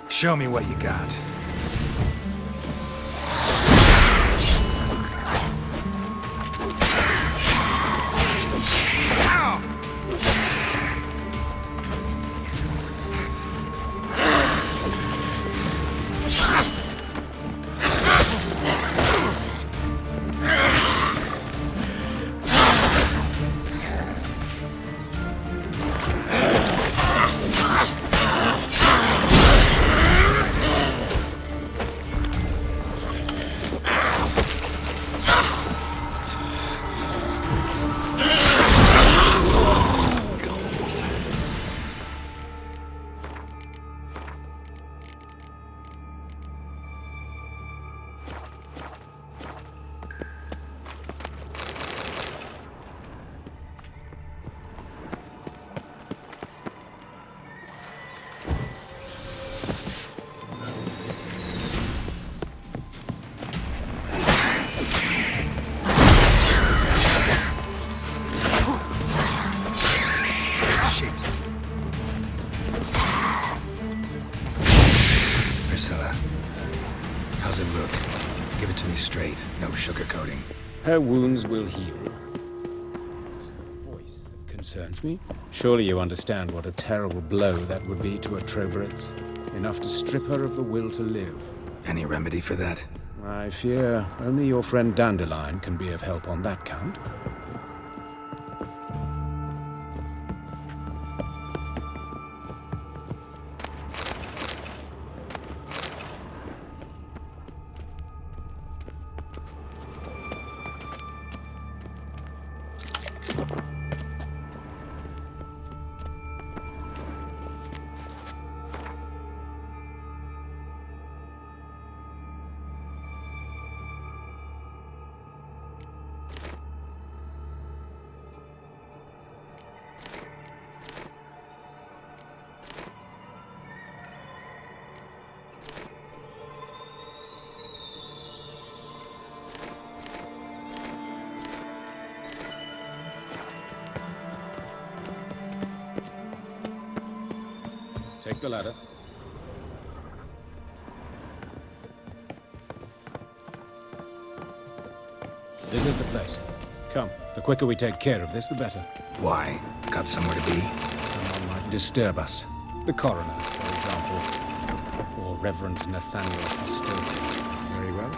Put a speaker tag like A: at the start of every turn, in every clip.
A: Show me what you got. How's it look? Give it to me straight, no sugarcoating.
B: Her wounds will heal. Voice that concerns me. Surely you understand what a terrible blow that would be to a Troveritz. Enough to strip her of the will to live.
A: Any remedy for that?
B: I fear only your friend Dandelion can be of help on that count. Take the ladder. This is the place. Come, the quicker we take care of this, the better.
A: Why? Got somewhere to be?
B: Someone might disturb us. The coroner, for example. Or Reverend Nathaniel Custodian. Very well.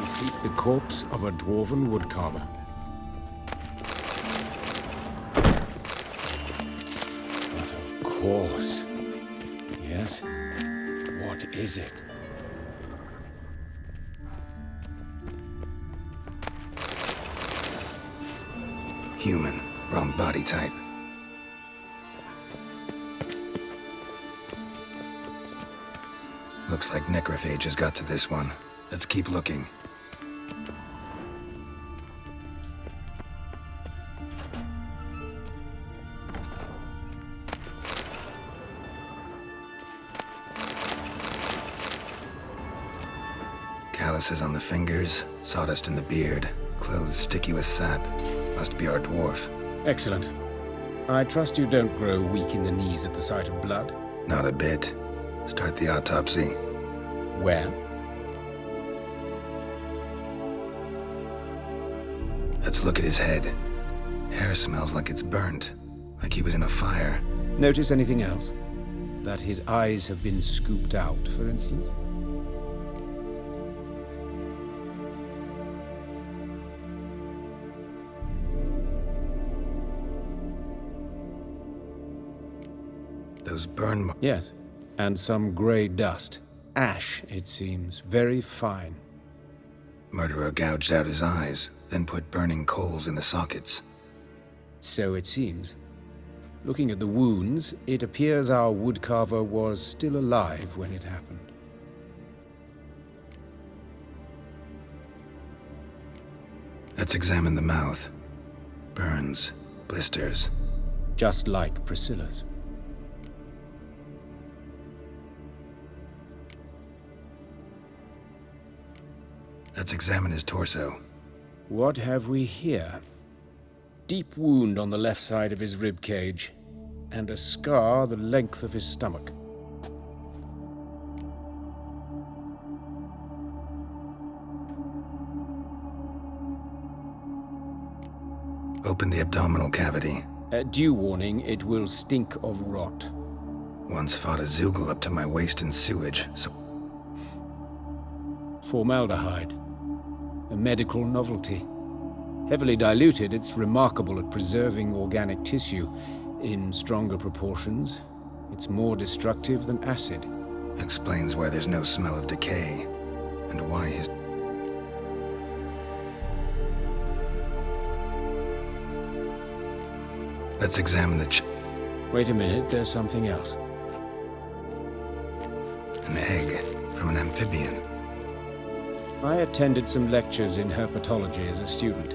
B: We seek the corpse of a dwarven woodcarver. But of course. Yes? What is it?
A: Human. Wrong body type. Looks like necrophage has got to this one. Let's keep looking. Calluses on the fingers, sawdust in the beard, clothes sticky with sap. Must be our dwarf.
B: Excellent. I trust you don't grow weak in the knees at the sight of blood.
A: Not a bit. Start the autopsy.
B: Where?
A: Let's look at his head. Hair smells like it's burnt, like he was in a fire.
B: Notice anything else? That his eyes have been scooped out, for instance?
A: Those burn marks.
B: Yes, and some grey dust. Ash, it seems. Very fine.
A: Murderer gouged out his eyes, then put burning coals in the sockets.
B: So it seems. Looking at the wounds, it appears our woodcarver was still alive when it happened.
A: Let's examine the mouth. Burns, blisters.
B: Just like Priscilla's.
A: Let's examine his torso.
B: What have we here? Deep wound on the left side of his rib cage. and a scar the length of his stomach.
A: Open the abdominal cavity.
B: Due warning, it will stink of rot.
A: Once fought a Zoogle up to my waist in sewage, so...
B: Formaldehyde. A medical novelty. Heavily diluted, it's remarkable at preserving organic tissue. In stronger proportions, it's more destructive than acid.
A: Explains why there's no smell of decay, and why his... Let's examine the
B: Wait a minute, there's something else.
A: An egg from an amphibian.
B: I attended some lectures in herpetology as a student.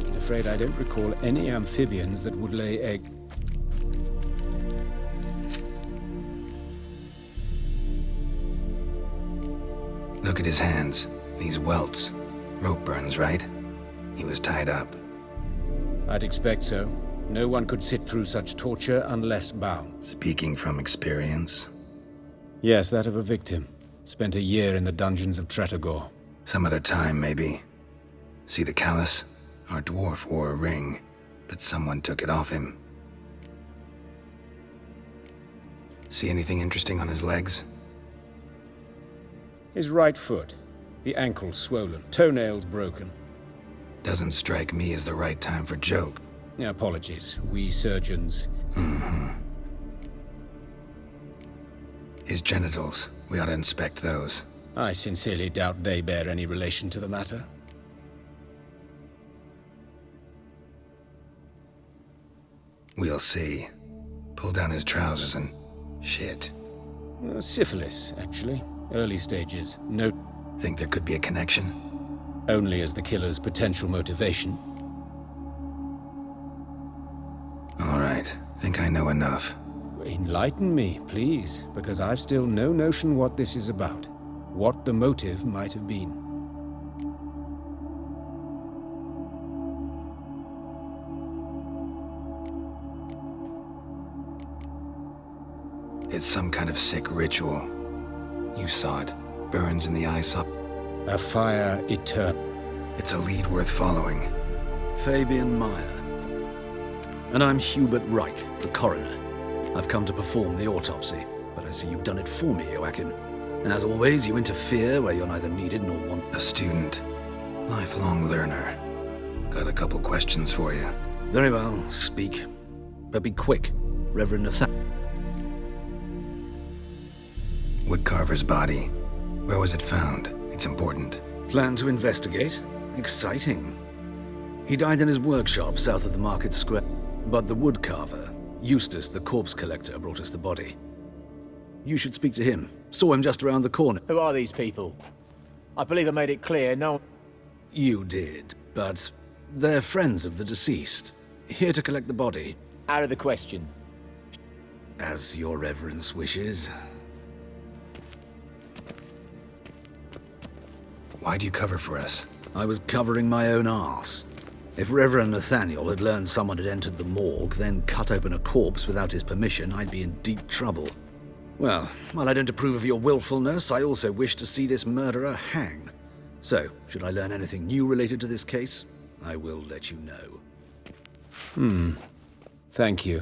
B: I'm afraid I don't recall any amphibians that would lay eggs.
A: Look at his hands. These welts. Rope burns, right? He was tied up.
B: I'd expect so. No one could sit through such torture unless bound.
A: Speaking from experience.
B: Yes, that of a victim. Spent a year in the dungeons of Tretogor.
A: Some other time, maybe. See the callus? Our dwarf wore a ring, but someone took it off him. See anything interesting on his legs?
B: His right foot. The ankle swollen, toenails broken.
A: Doesn't strike me as the right time for joke.
B: Apologies. We surgeons...
A: His genitals. We ought to inspect those.
B: I sincerely doubt they bear any relation to the matter.
A: We'll see. Pull down his trousers and... shit.
B: Syphilis, actually. Early stages. No...
A: Think there could be a connection?
B: Only as the killer's potential motivation.
A: All right. Think I know enough.
B: Enlighten me, please, because I've still no notion what this is about. What the motive might have been.
A: It's some kind of sick ritual. You saw it. Burns in the eye socket.
B: A fire eternal.
A: It's a lead worth following.
C: Fabian Meyer. And I'm Hubert Reich, the coroner. I've come to perform the autopsy, but I see you've done it for me, Joachim. As always, you interfere where you're neither needed nor wanted.
A: A student. Lifelong learner. Got a couple questions for you.
C: Very well, speak. But be quick, Reverend Nathaniel.
A: Woodcarver's body. Where was it found? It's important.
C: Plan to investigate? Exciting. He died in his workshop south of the market square. But the woodcarver, Eustace the corpse collector, brought us the body. You should speak to him. Saw him just around the corner.
D: Who are these people? I believe I made it clear, no...
C: You did, but they're friends of the deceased. Here to collect the body.
D: Out of the question.
C: As your reverence wishes.
A: Why do you cover for us?
C: I was covering my own arse. If Reverend Nathaniel had learned someone had entered the morgue, then cut open a corpse without his permission, I'd be in deep trouble. Well, while I don't approve of your willfulness, I also wish to see this murderer hang. So, should I learn anything new related to this case, I will let you know.
B: Thank you.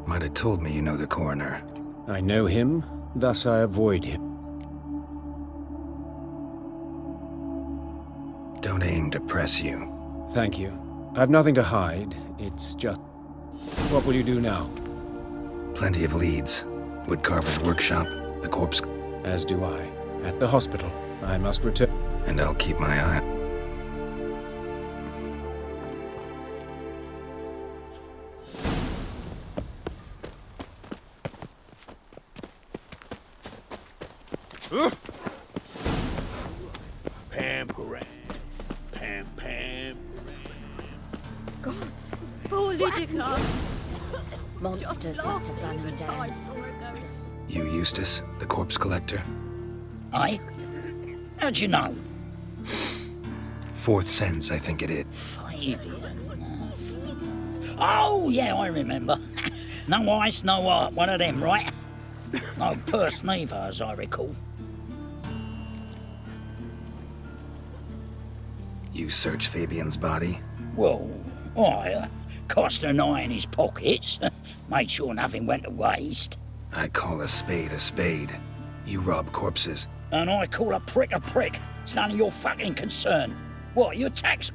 A: Might have told me you know the coroner.
B: I know him, thus I avoid him.
A: Don't aim to press you.
B: Thank you. I've nothing to hide. It's just... What will you do now?
A: Plenty of leads. Woodcarver's workshop, the corpse...
B: As do I. At the hospital. I must return.
A: And I'll keep my eye...
E: Pam Paran. Pam Pam.
F: Gods,
E: Monsters must have run him down.
A: You Eustace, the corpse collector?
F: Aye? How'd you know?
A: Fourth sense, I think it is.
F: Fabian. Oh, yeah, I remember. No eyes, no heart, one of them, right? No purse neither, as I recall.
A: You search Fabian's body?
F: Well, I cast an eye in his pockets, made sure nothing went to waste.
A: I call a spade a spade. You rob corpses.
F: And I call a prick a prick. It's none of your fucking concern. What, you tax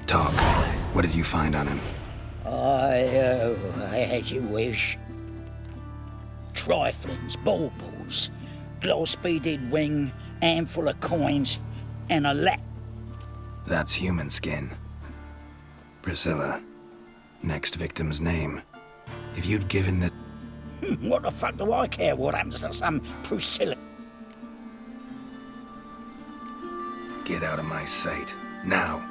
A: Talk. What did you find on him?
F: As you wish. Triflings, baubles, glass-beaded ring, handful of coins, and a
A: That's human skin. Priscilla. Next victim's name. If you'd given the...
F: What the fuck do I care what happens to some Priscilla?
A: Get out of my sight. Now.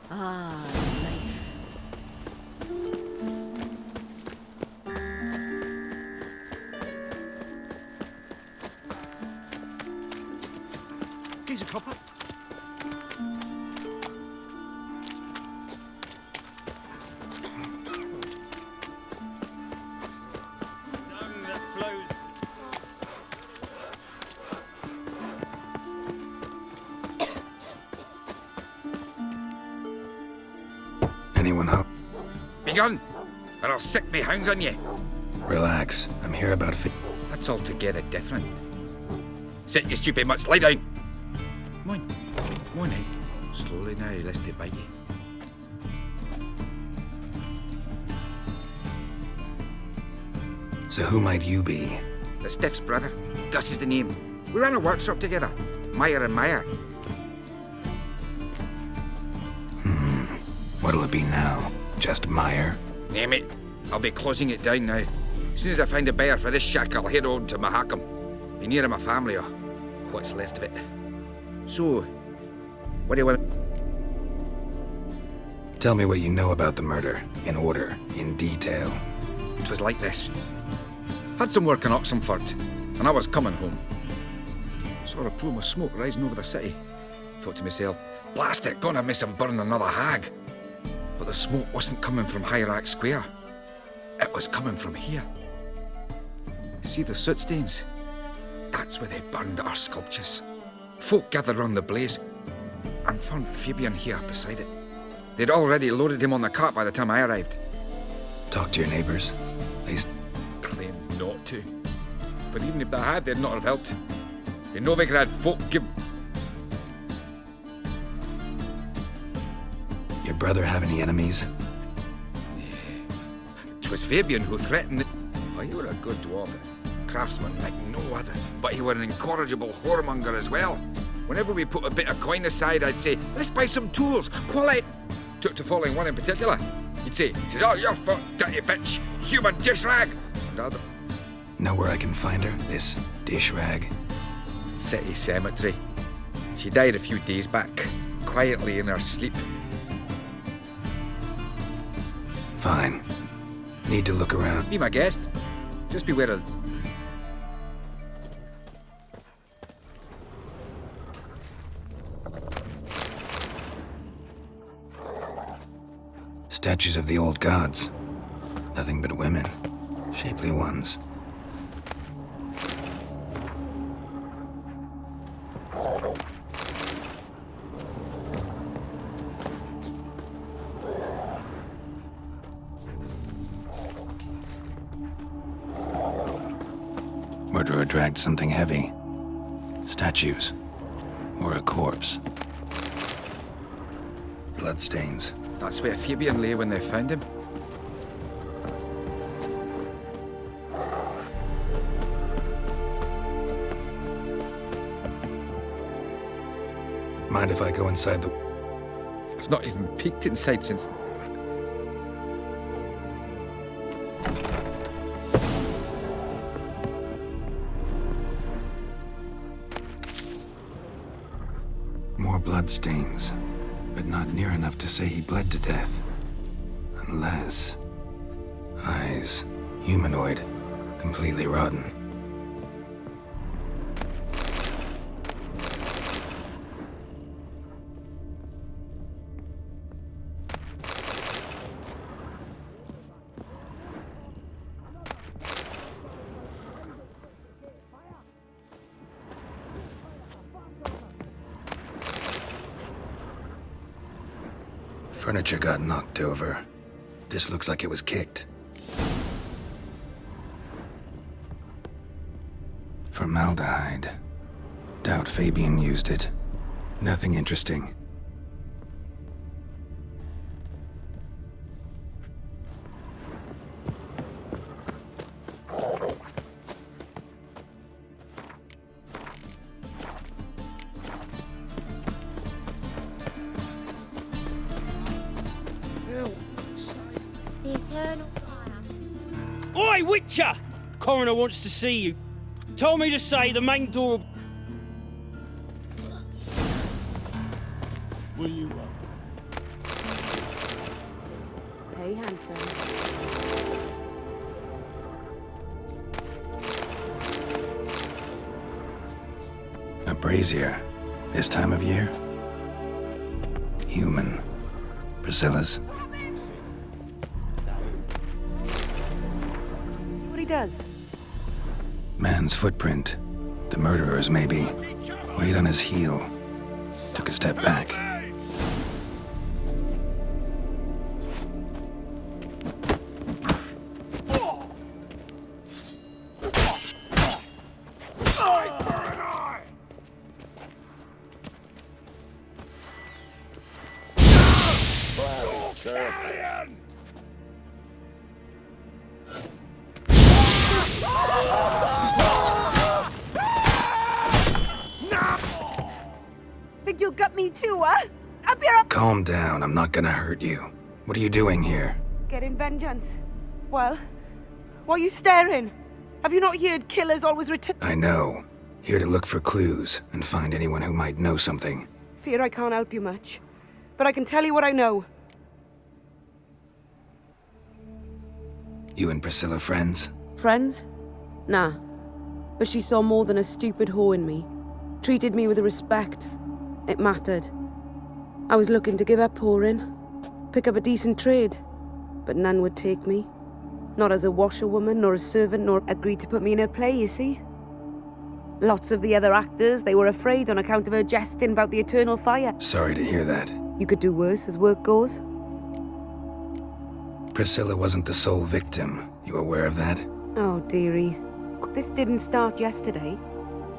E: Ah, knife.
C: Geezer copper.
A: Anyone home?
G: Begun, or I'll sick me hounds on you.
A: Relax. I'm here about...
G: That's altogether different. Sit, you stupid mutts, lie down. Come on, come on now. Slowly now, lest they bite you.
A: So who might you be?
G: The Stiff's brother. Gus is the name. We ran a workshop together. Meyer and Meyer.
A: What'll it be now? Just Meyer?
G: Name it. I'll be closing it down now. As soon as I find a buyer for this shack, I'll head on to Mahakam. Be near my family, or what's left of it. So, what do you want?
A: Tell me what you know about the murder. In order. In detail.
G: It was like this. Had some work in Oxenford, and I was coming home. Saw a plume of smoke rising over the city. Thought to myself, blast it, gonna miss him burn another hag. But the smoke wasn't coming from Hierarch Square. It was coming from here. See the soot stains? That's where they burned our sculptures. Folk gathered round the blaze and found Fabian here beside it. They'd already loaded him on the cart by the time I arrived.
A: Talk to your neighbors. They
G: Claimed not to. But even if they had, they'd not have helped. The Novigrad folk give...
A: Your brother have any enemies?
G: 'Twas Fabian who threatened it. Oh, he were a good dwarf, a craftsman like no other. But he were an incorrigible whoremonger as well. Whenever we put a bit of coin aside, I'd say, let's buy some tools, quality. Took to following one in particular. He'd say, "'Tis all your fault, dirty bitch, human dish rag." And other...
A: Know where I can find her? This dish rag?
G: City cemetery. She died a few days back, quietly in her sleep.
A: Fine. Need to look around.
G: Be my guest. Just beware of...
A: Statues of the old gods. Nothing but women. Shapely ones. Murderer dragged something heavy. Statues. Or a corpse. Bloodstains.
G: That's where Fabian lay when they found him.
A: Mind if I go inside the...
G: I've not even peeked inside since...
A: bloodstains, but not near enough to say he bled to death. Unless... eyes. Humanoid. Completely rotten. Furniture got knocked over. This looks like it was kicked. Formaldehyde. Doubt Fabian used it. Nothing interesting.
E: The eternal fire.
H: Oi, Witcher! Coroner wants to see you. Told me to say the main door...
I: What do you want?
E: Hey, handsome.
A: A brazier. This time of year? Human. Priscilla's.
E: See what he does.
A: Man's footprint. The murderer's, maybe. Weight on his heel. Took a step back.
E: Think you'll gut me too, huh? Up here!
A: Calm down, I'm not gonna hurt you. What are you doing here?
E: Getting vengeance. Well, why are you staring? Have you not heard killers always return?
A: I know. Here to look for clues and find anyone who might know something.
E: Fear I can't help you much. But I can tell you what I know.
A: You and Priscilla friends?
E: Friends? Nah. But she saw more than a stupid whore in me. Treated me with respect. It mattered. I was looking to give up whoring. Pick up a decent trade. But none would take me. Not as a washerwoman, nor a servant, nor agreed to put me in her play, you see? Lots of the other actors, they were afraid on account of her jesting about the eternal fire.
A: Sorry to hear that.
E: You could do worse as work goes.
A: Priscilla wasn't the sole victim. You aware of that?
E: Oh, dearie. This didn't start yesterday.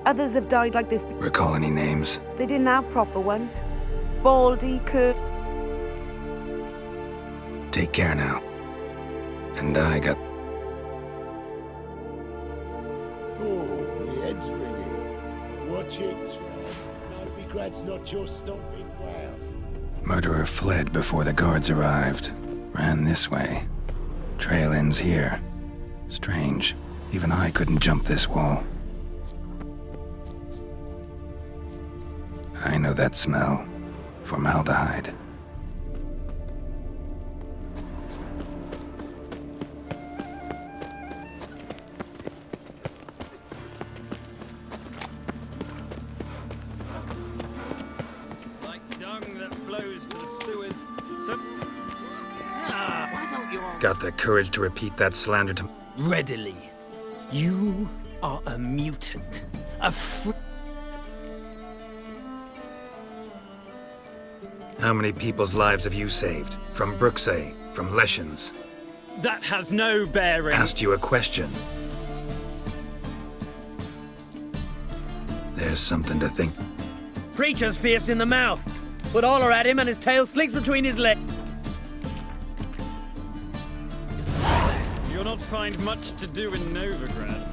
E: Others have died like this.
A: Recall any names?
E: They didn't have proper ones. Baldy, Kurt.
A: Take care now. And I got...
I: Oh, my head's ringing. Watch it, Trev. No regrets, not your stomping ground.
A: Murderer fled before the guards arrived. Ran this way. Trail ends here. Strange. Even I couldn't jump this wall. I know that smell. Formaldehyde.
H: Like dung that flows to the sewers. So...
I: Why don't you all...
A: Got the courage to repeat that slander to...
H: Readily. You are a mutant. A
A: How many people's lives have you saved? From Brooksay? From Leshens?
H: That has no bearing.
A: Asked you a question. There's something to think.
H: Preacher's fierce in the mouth. Put holler at him and his tail slicks between his legs. You'll not find much to do in Novigrad.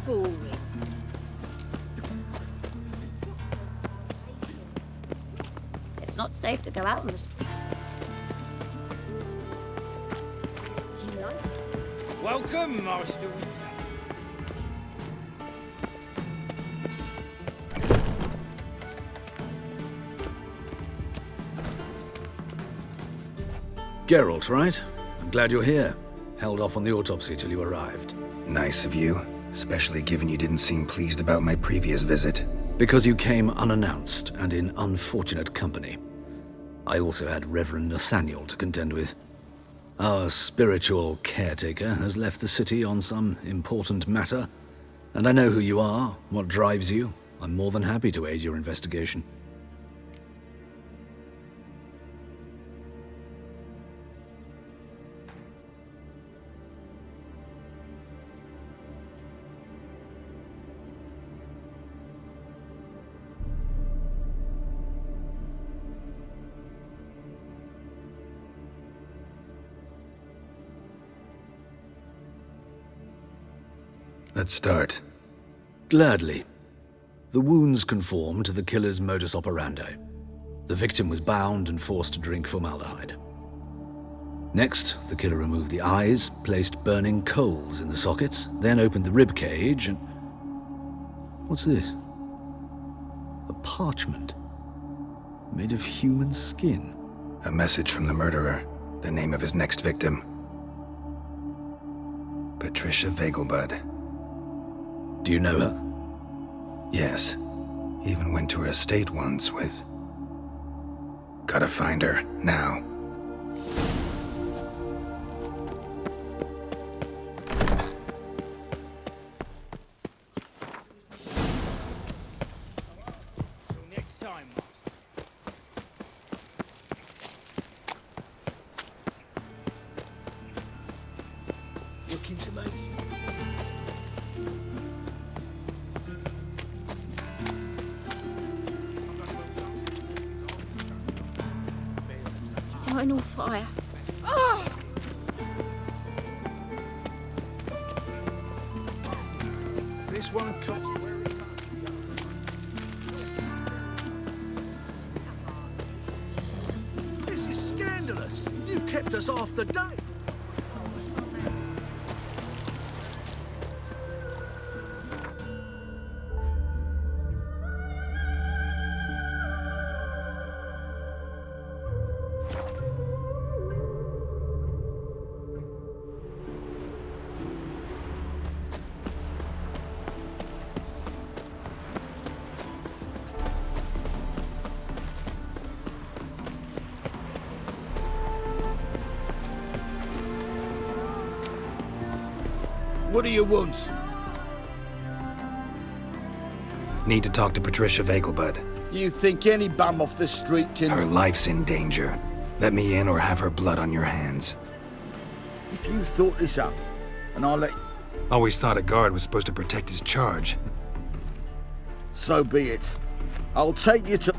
E: Boring.
J: It's not safe to go out on the street.
H: Welcome, Master.
C: Geralt, right? I'm glad you're here. Held off on the autopsy till you arrived.
A: Nice of you, especially given you didn't seem pleased about my previous visit.
C: Because you came unannounced and in unfortunate company. I also had Reverend Nathaniel to contend with. Our spiritual caretaker has left the city on some important matter, and I know who you are, what drives you. I'm more than happy to aid your investigation.
A: Let's start.
C: Gladly. The wounds conform to the killer's modus operandi. The victim was bound and forced to drink formaldehyde. Next, the killer removed the eyes, placed burning coals in the sockets, then opened the rib cage and... What's this? A parchment. Made of human skin.
A: A message from the murderer. The name of his next victim. Patricia Vegelbud.
C: Do you know her?
A: Yes. Even went to her estate once with... Gotta find her, now.
H: Till next time,
I: Looking to make
J: Final fire.
I: this one comes where it comes. This is scandalous. You've kept us half the day. What do you want?
A: Need to talk to Patricia Vegelbud.
I: You think any bum off the street can...
A: Her life's in danger. Let me in or have her blood on your hands.
I: If you thought this up, and I'll let...
A: Always thought a guard was supposed to protect his charge.
I: So be it. I'll take you to...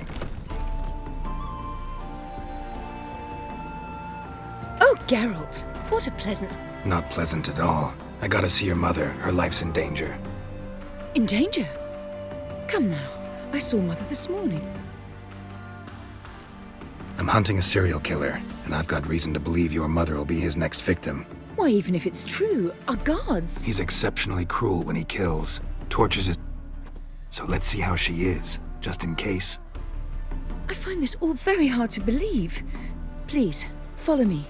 J: Oh, Geralt, what a pleasant...
A: Not pleasant at all. I gotta see your mother. Her life's in danger.
J: In danger? Come now, I saw Mother this morning.
A: I'm hunting a serial killer, and I've got reason to believe your mother will be his next victim.
J: Why, even if it's true, our guards...
A: He's exceptionally cruel when he kills. Tortures his... So let's see how she is, just in case.
J: I find this all very hard to believe. Please, follow me.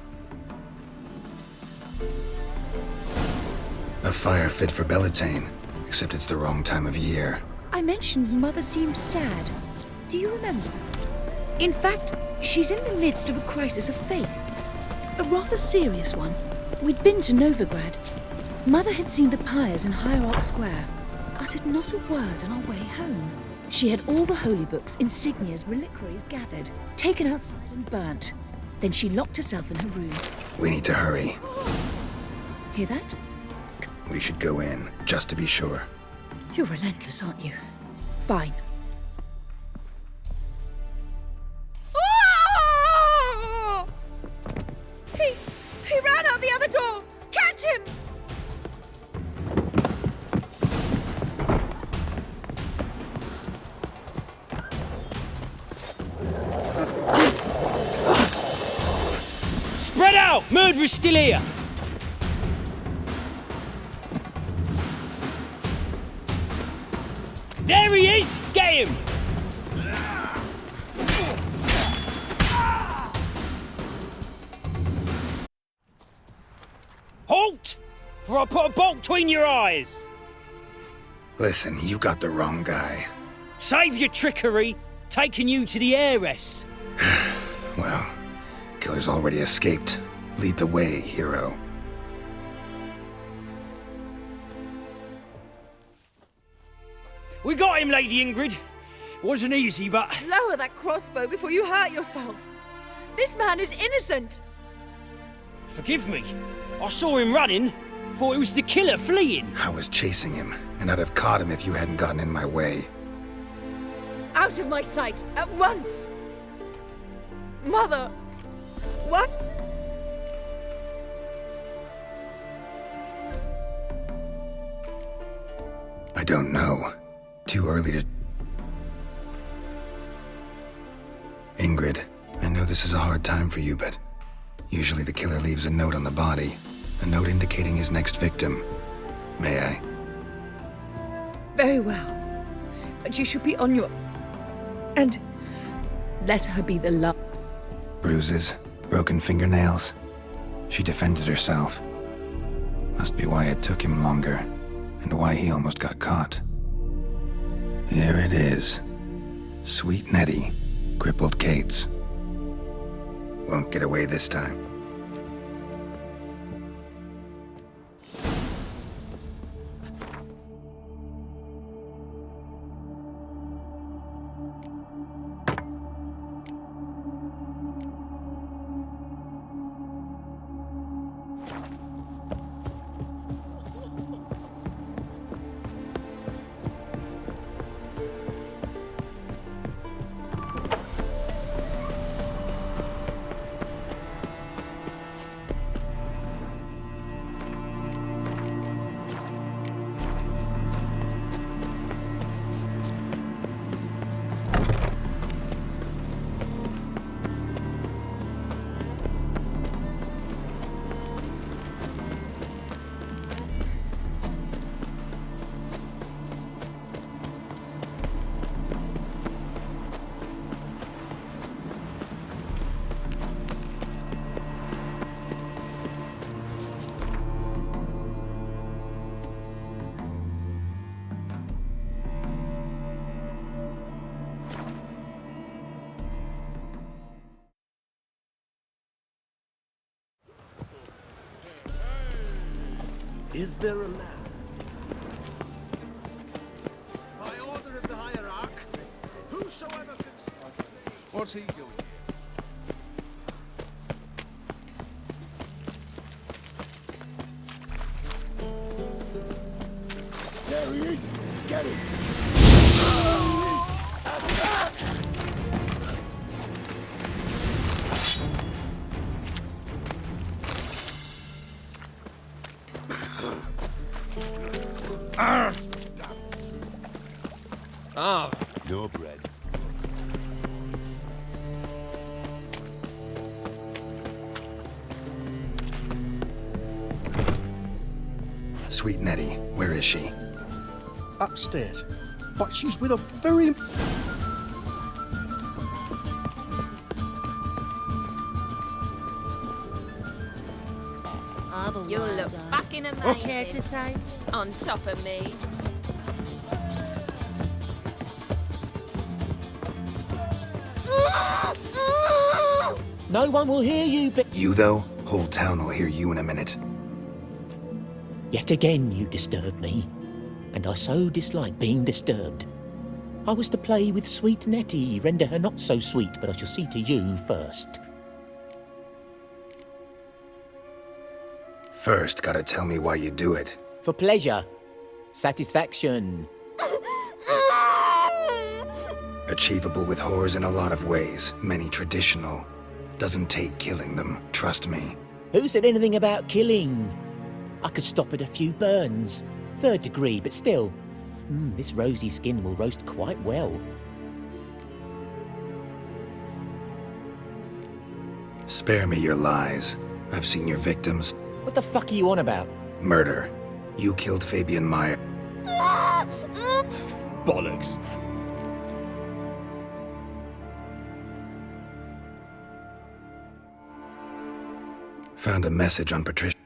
A: A fire fit for Bellatane, except it's the wrong time of year.
J: I mentioned Mother seemed sad. Do you remember? In fact, she's in the midst of a crisis of faith. A rather serious one. We'd been to Novigrad. Mother had seen the pyres in Hierarch Square, uttered not a word on our way home. She had all the holy books, insignias, reliquaries gathered, taken outside and burnt. Then she locked herself in her room.
A: We need to hurry.
J: Hear that?
A: We should go in, just to be sure.
J: You're relentless, aren't you? Fine. Oh! He ran out the other door! Catch him!
H: Spread out! Murderer's still here! There he is! Get him! Halt! For I put a bolt between your eyes!
A: Listen, you got the wrong guy.
H: Save your trickery, taking you to the heiress.
A: Well, killer's already escaped. Lead the way, hero.
H: We got him, Lady Ingrid. Wasn't easy, but...
J: Lower that crossbow before you hurt yourself. This man is innocent.
H: Forgive me. I saw him running. Thought it was the killer fleeing.
A: I was chasing him, and I'd have caught him if you hadn't gotten in my way.
J: Out of my sight, at once! Mother! What?
A: I don't know. Too early to... Ingrid, I know this is a hard time for you, but usually the killer leaves a note on the body. A note indicating his next victim. May I?
J: Very well. But you should be on your... And let her be the love.
A: Bruises, broken fingernails. She defended herself. Must be why it took him longer, and why he almost got caught. Here it is. Sweet Nettie, crippled Kate's. Won't get away this time.
I: Is there a lamb? By order of the hierarch, whosoever can... What's he doing? There he is! Get him!
H: Ah.
I: No bread.
A: Sweet Nettie, where is she?
I: Upstairs. But she's with a very...
K: You look fucking amazing. Care to say? On top of me.
H: No one will hear you, but...
A: You, though? Whole town will hear you in a minute.
L: Yet again you disturb me, and I so dislike being disturbed. I was to play with sweet Nettie, render her not so sweet, but I shall see to you first.
A: First, gotta tell me why you do it.
L: For pleasure. Satisfaction.
A: Achievable with whores in a lot of ways, many traditional. Doesn't take killing them, trust me.
L: Who said anything about killing? I could stop at a few burns. 3rd degree, but still. This rosy skin will roast quite well.
A: Spare me your lies. I've seen your victims.
L: What the fuck are you on about?
A: Murder. You killed Fabian Meyer.
H: Bollocks.
A: Found a message on Patricia.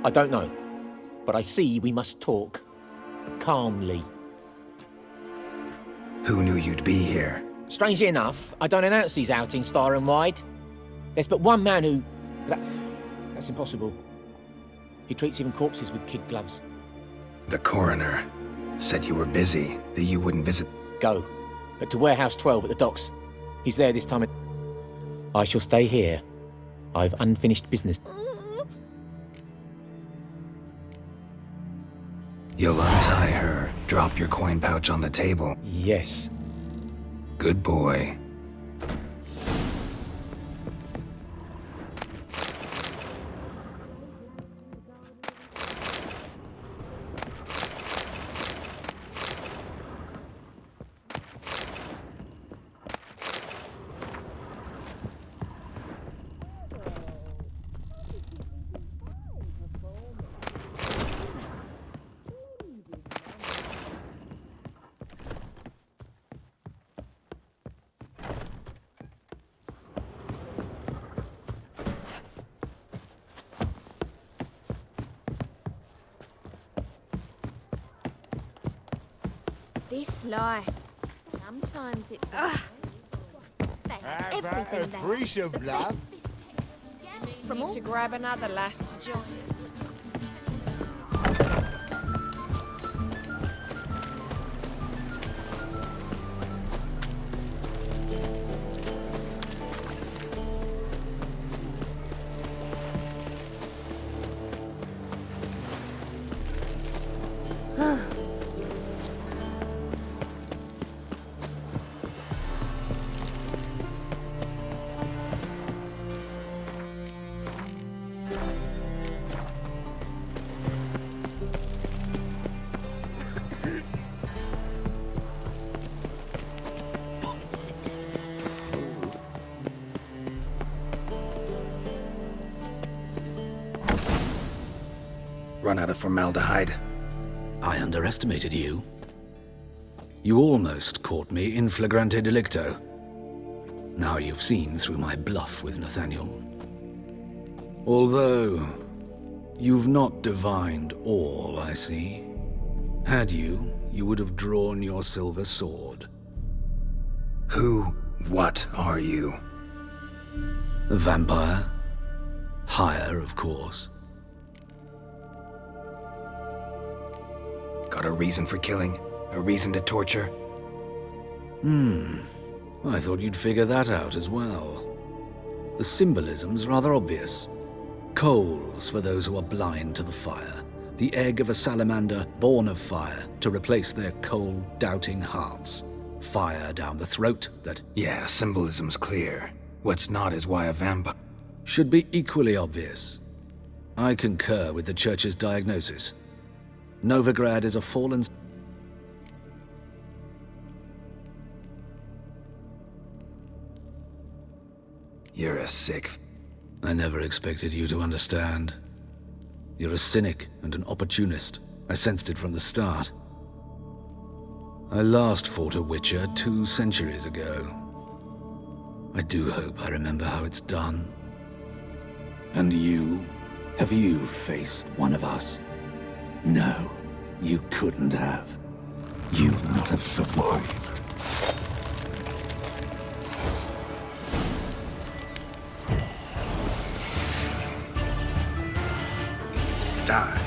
L: I don't know, but I see we must talk. Calmly.
A: Who knew you'd be here?
L: Strangely enough, I don't announce these outings far and wide. There's but one man who... That's impossible. He treats even corpses with kid gloves.
A: The coroner said you were busy, that you wouldn't visit.
L: Go. But to Warehouse 12 at the docks. He's there this time. I shall stay here. I've unfinished business.
A: You'll untie her, drop your coin pouch on the table.
B: Yes.
A: Good boy.
K: This life. Sometimes it's they have everything there.
I: Threesome,
K: The
I: love.
K: best from all to grab another lass to join us.
A: Run out of formaldehyde.
C: I underestimated you. You almost caught me in flagrante delicto. Now you've seen through my bluff with Nathaniel. Although, you've not divined all, I see. Had you, you would have drawn your silver sword.
A: What are you?
C: A vampire? Higher, of course.
A: Got a reason for killing? A reason to torture?
C: I thought you'd figure that out as well. The symbolism's rather obvious. Coals for those who are blind to the fire. The egg of a salamander born of fire to replace their cold, doubting hearts. Fire down the throat that...
A: Yeah, symbolism's clear. What's not is why a vampire...
C: should be equally obvious. I concur with the Church's diagnosis. Novigrad is a fallen...
A: You're a sick...
C: I never expected you to understand. You're a cynic and an opportunist. I sensed it from the start. I last fought a Witcher 2 centuries ago. I do hope I remember how it's done.
M: And you? Have you faced one of us? No, you couldn't have. You'd not have survived.
A: Die.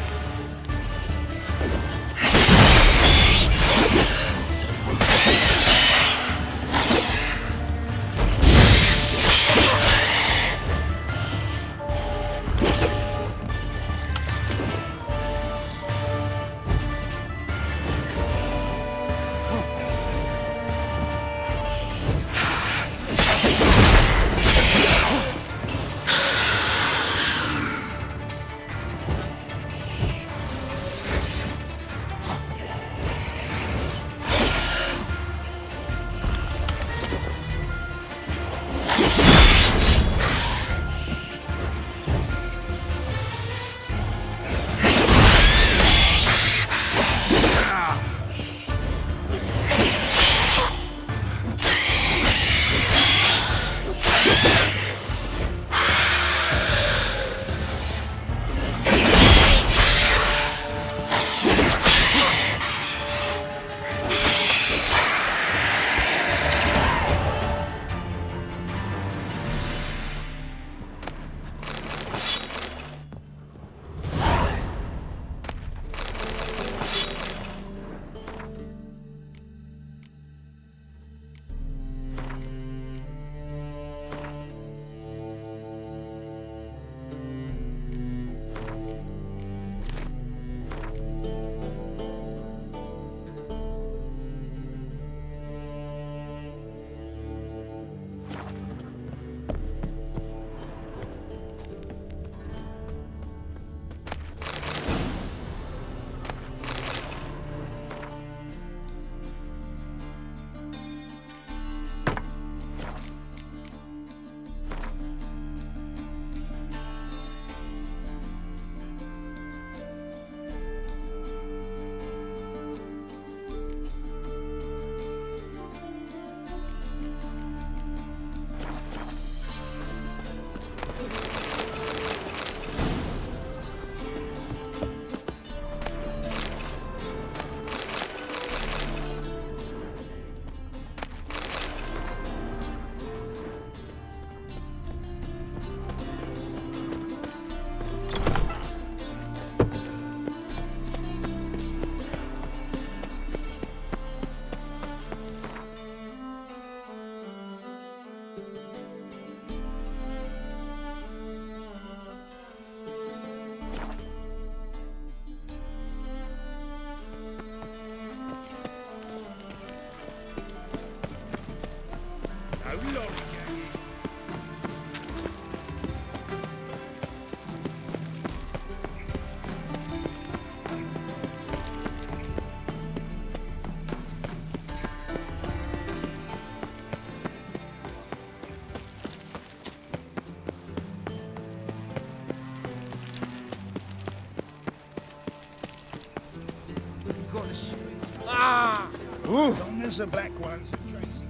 I: Ah! Long as the black ones are chasing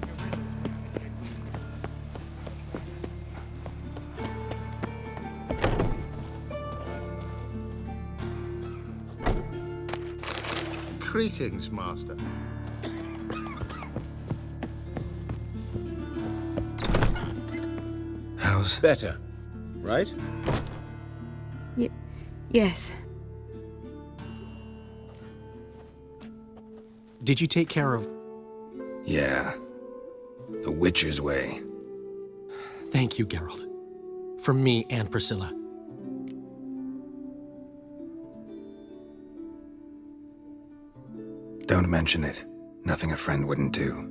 N: Greetings, Master.
A: How's...
B: Better, right?
E: Yes.
O: Did you take care of...
A: Yeah. The Witcher's way.
O: Thank you, Geralt. From me and Priscilla.
A: Don't mention it. Nothing a friend wouldn't do.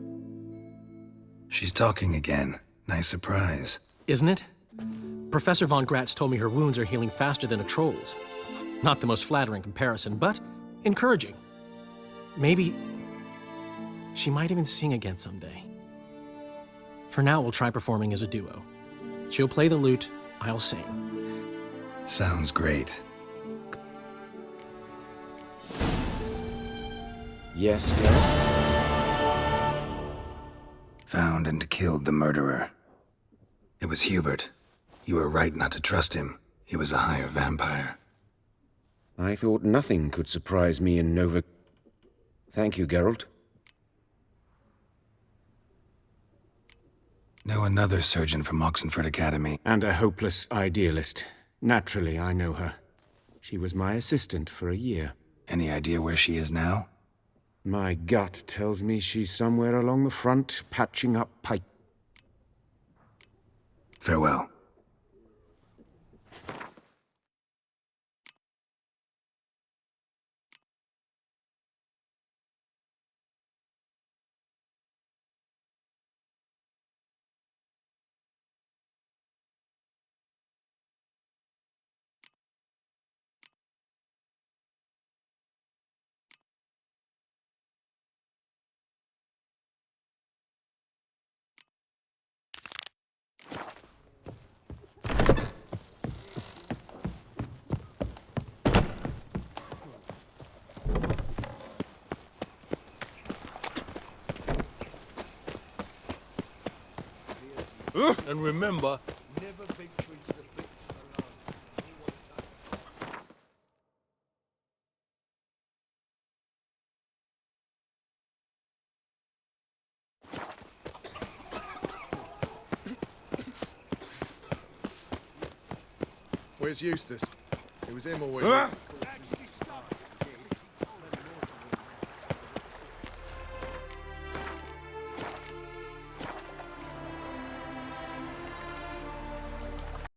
A: She's talking again. Nice surprise.
O: Isn't it? Professor von Gratz told me her wounds are healing faster than a troll's. Not the most flattering comparison, but encouraging. Maybe she might even sing again someday. For now, we'll try performing as a duo. She'll play the lute, I'll sing.
A: Sounds great.
B: Yes, Geralt?
A: Found and killed the murderer. It was Hubert. You were right not to trust him. He was a higher vampire.
B: I thought nothing could surprise me in Nova... Thank you, Geralt.
A: Know another surgeon from Oxenford Academy.
B: And a hopeless idealist. Naturally, I know her. She was my assistant for a year.
A: Any idea where she is now?
B: My gut tells me she's somewhere along the front, patching up pipe.
A: Farewell.
P: And remember,
I: never victory to the bits alone.
N: Where's Eustace? It was him or was it?